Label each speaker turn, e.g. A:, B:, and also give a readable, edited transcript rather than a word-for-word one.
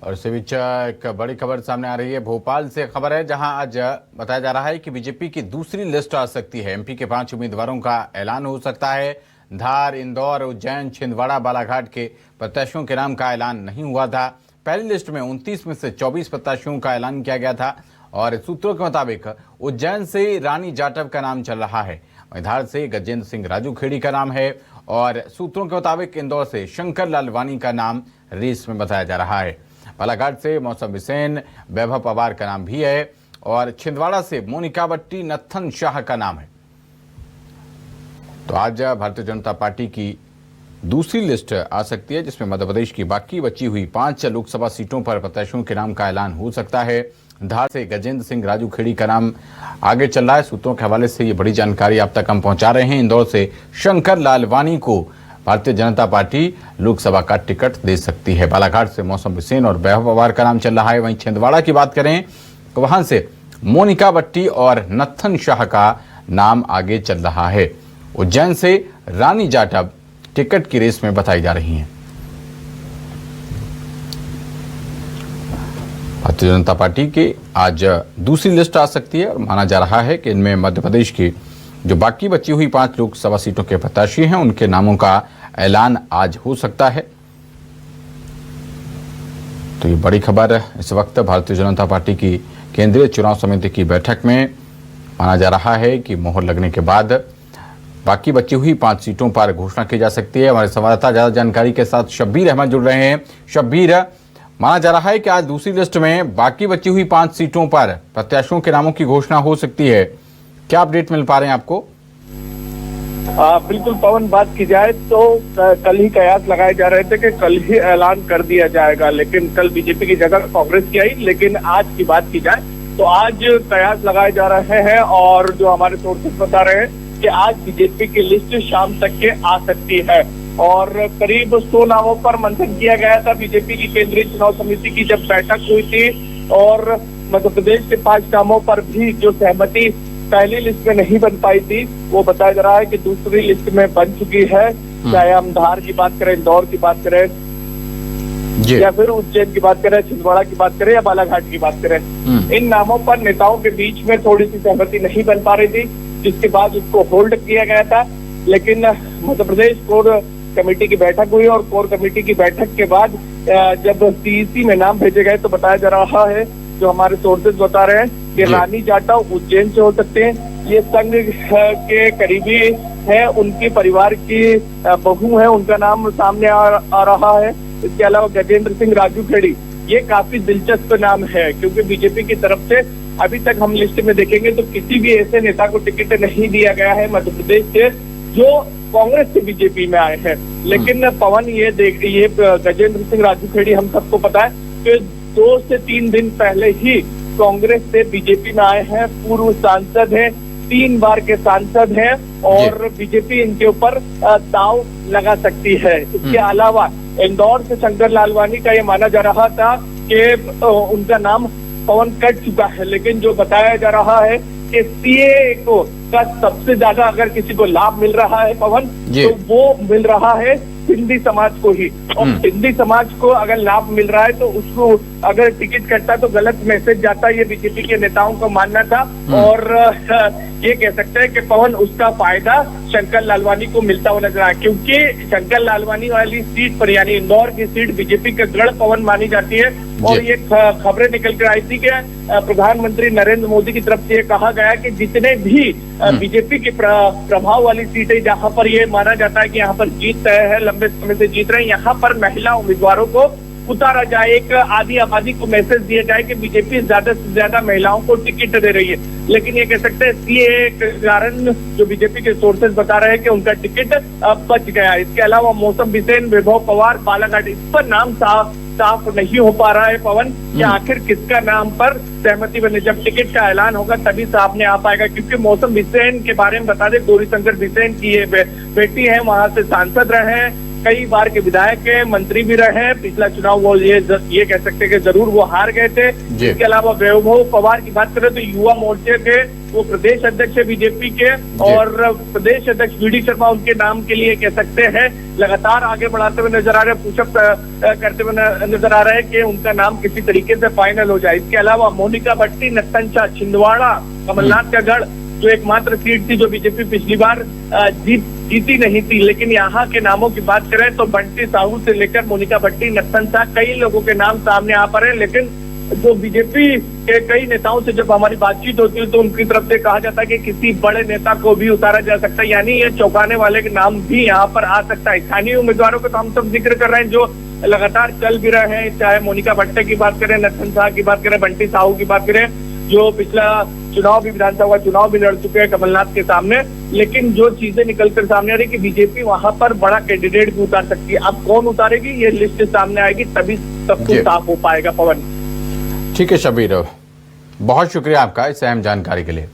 A: और इसी बीच एक बड़ी खबर सामने आ रही है। भोपाल से खबर है, जहां आज बताया जा रहा है कि बीजेपी की दूसरी लिस्ट आ सकती है। एमपी के 5 उम्मीदवारों का ऐलान हो सकता है। धार, इंदौर, उज्जैन, छिंदवाड़ा, बालाघाट के प्रत्याशियों के नाम का ऐलान नहीं हुआ था। पहली लिस्ट में 29 में से 24 प्रत्याशियों का ऐलान किया गया था और सूत्रों के मुताबिक उज्जैन से रानी जाटव का नाम चल रहा है। धार से गजेंद्र सिंह राजूखेड़ी का नाम है और सूत्रों के मुताबिक इंदौर से शंकर लालवानी का नाम रेस में बताया जा रहा है। बालाघाट से मौसम बिसेन, वैभव पवार का नाम भी है और छिंदवाड़ा से मोनिका बट्टी, नत्थन शाह का नाम है। तो आज भारतीय जनता पार्टी की दूसरी लिस्ट आ सकती है, जिसमें मध्य प्रदेश की बाकी बची हुई 5 लोकसभा सीटों पर प्रत्याशियों के नाम का ऐलान हो सकता है। धार से गजेंद्र सिंह राजूखेड़ी का नाम आगे चल रहा है। सूत्रों के हवाले से ये बड़ी जानकारी आप तक हम पहुंचा रहे हैं। इंदौर से शंकर लालवानी को भारतीय जनता पार्टी लोकसभा का टिकट दे सकती है। बालाघाट से मौसम बिसेन और वैभव पवार का नाम चल रहा है। वहीं छिंदवाड़ा की बात करें तो वहां से मोनिका बट्टी और नत्थन शाह का नाम आगे चल रहा है। उज्जैन से रानी जाटव टिकट की रेस में बताई जा रही हैं। भारतीय जनता पार्टी की आज दूसरी लिस्ट आ सकती है और माना जा रहा है कि इनमें मध्य प्रदेश की जो बाकी बची हुई 5 लोकसभा सीटों के प्रत्याशी हैं, उनके नामों का ऐलान आज हो सकता है। तो ये बड़ी खबर इस वक्त भारतीय जनता पार्टी की केंद्रीय चुनाव समिति की बैठक में माना जा रहा है कि मोहर लगने के बाद बाकी बची हुई 5 सीटों पर घोषणा की जा सकती है। हमारे संवाददाता ज्यादा जानकारी के साथ शब्बीर अहमद जुड़ रहे हैं। शब्बीर, माना जा रहा है कि आज दूसरी लिस्ट में बाकी बची हुई 5 सीटों पर प्रत्याशियों के नामों की घोषणा हो सकती है। क्या अपडेट मिल पा रहे हैं आपको?
B: बिल्कुल पवन, बात की जाए तो कल ही कयास लगाए जा रहे थे कि कल ही ऐलान कर दिया जाएगा, लेकिन कल बीजेपी की जगह कांग्रेस की आई। लेकिन आज की बात की जाए तो आज कयास लगाए जा रहे हैं और जो हमारे सोर्सेस बता रहे हैं कि आज बीजेपी की लिस्ट शाम तक के आ सकती है। और करीब 100 नामों पर मंथन किया गया था बीजेपी की केंद्रीय चुनाव समिति की जब बैठक हुई थी, और मध्य प्रदेश के 5 नामों पर भी जो सहमति पहली लिस्ट में नहीं बन पाई थी, वो बताया जा रहा है कि दूसरी लिस्ट में बन चुकी है। चाहे हम धार की बात करें, इंदौर की बात करें या फिर उज्जैन की बात करें, छिंदवाड़ा की बात करें या बालाघाट की बात करें, इन नामों पर नेताओं के बीच में थोड़ी सी सहमति नहीं बन पा रही थी, जिसके बाद उसको होल्ड किया गया था। लेकिन मध्य प्रदेश कोर कमेटी की बैठक हुई और कोर कमेटी की बैठक के बाद जब सीईसी में नाम भेजे गए तो बताया जा रहा है, जो हमारे सोर्सेज बता रहे हैं कि रानी जाटव उज्जैन से हो सकते हैं। ये संघ के करीबी है, उनके परिवार की बहू है, उनका नाम सामने आ रहा है। इसके अलावा गजेंद्र सिंह राजूखेड़ी, ये काफी दिलचस्प नाम है, क्योंकि बीजेपी की तरफ से अभी तक हम लिस्ट में देखेंगे तो किसी भी ऐसे नेता को टिकट नहीं दिया गया है मध्य प्रदेश से जो कांग्रेस से बीजेपी में आए हैं। लेकिन पवन, ये गजेंद्र सिंह राजूखेड़ी हम सबको पता है कि 2 से 3 दिन पहले ही कांग्रेस से बीजेपी में आए हैं। पूर्व सांसद हैं, 3 बार के सांसद हैं और बीजेपी इनके ऊपर दांव लगा सकती है। इसके अलावा इंदौर से शंकर लालवानी का ये माना जा रहा था कि उनका नाम पवन कट चुका है, लेकिन जो बताया जा रहा है कि सीएए को का सबसे ज्यादा अगर किसी को लाभ मिल रहा है पवन, तो वो मिल रहा है सिंधी समाज को ही। और सिंधी समाज को अगर लाभ मिल रहा है तो उसको अगर टिकट कटता तो गलत मैसेज जाता, ये बीजेपी के नेताओं का मानना था। और ये कह सकते हैं कि पवन, उसका फायदा शंकर लालवानी को मिलता हुआ नजर आया, क्योंकि शंकर लालवानी वाली सीट पर यानी इंदौर की सीट बीजेपी का गढ़ पवन मानी जाती है। और ये खबरें निकल कर आई थी कि प्रधानमंत्री नरेंद्र मोदी की तरफ से ये कहा गया कि जितने भी बीजेपी के प्रभाव वाली सीटें जहां पर ये माना जाता है कि यहाँ पर जीत तय है, लंबे समय से जीत रहे हैं, यहाँ पर महिला उम्मीदवारों को उतारा जाए, एक आधी आबादी को मैसेज दिया जाए कि बीजेपी ज्यादा से ज्यादा महिलाओं को टिकट दे रही है। लेकिन ये कह सकते हैं सीएए के कारण जो बीजेपी के सोर्सेज बता रहे हैं कि उनका टिकट बच गया। इसके अलावा मौसम बिसेन, वैभव पवार, बालाघाट, इस पर नाम साफ नहीं हो पा रहा है पवन कि आखिर किसका नाम पर सहमति बने। जब टिकट का ऐलान होगा तभी सामने आ पाएगा, क्योंकि मौसम बिसेन के बारे में बता दें, गौरी शंकर बिसेन की ये बेटी है, वहां से सांसद रहे हैं, कई बार के विधायक है, मंत्री भी रहे हैं। पिछला चुनाव वो ये कह सकते हैं कि जरूर वो हार गए थे। इसके अलावा वैभव पवार की बात करें तो युवा मोर्चे के वो प्रदेश अध्यक्ष है बीजेपी के, और प्रदेश अध्यक्ष वी डी शर्मा उनके नाम के लिए कह सकते हैं लगातार आगे बढ़ाते हुए नजर आ रहे हैं, पुशअप करते हुए नजर आ रहे हैं कि उनका नाम किसी तरीके से फाइनल हो जाए। इसके अलावा मोनिका भट्टी, नत्थनचा, छिंदवाड़ा, कमलनाथ का गढ़ जो एकमात्र सीट थी जो बीजेपी पिछली बार जीती नहीं थी, लेकिन यहाँ के नामों की बात करें तो बंटी साहू से लेकर मोनिका भट्टी, नत्थनचा, कई लोगों के नाम सामने आ पा रहे हैं। लेकिन जो बीजेपी के कई नेताओं से जब हमारी बातचीत होती है तो उनकी तरफ से कहा जाता है कि किसी बड़े नेता को भी उतारा जा सकता है, यानी ये चौंकाने वाले के नाम भी यहाँ पर आ सकता है। स्थानीय उम्मीदवारों को तो हम सब जिक्र कर रहे हैं जो लगातार चल भी रहे हैं, चाहे मोनिका भट्टी की बात करें, नत्थनचा की बात करें, बंटी साहू की बात करें, जो पिछला चुनाव भी, विधानसभा चुनाव भी लड़ चुके हैं कमलनाथ के सामने। लेकिन जो चीजें निकलकर सामने आ रही है कि बीजेपी वहां पर बड़ा कैंडिडेट भी उतार सकती है। अब कौन उतारेगी ये लिस्ट सामने आएगी तभी सब कुछ साफ हो पाएगा। पवन,
A: ठीक है शबीर, बहुत शुक्रिया आपका इस अहम जानकारी के लिए।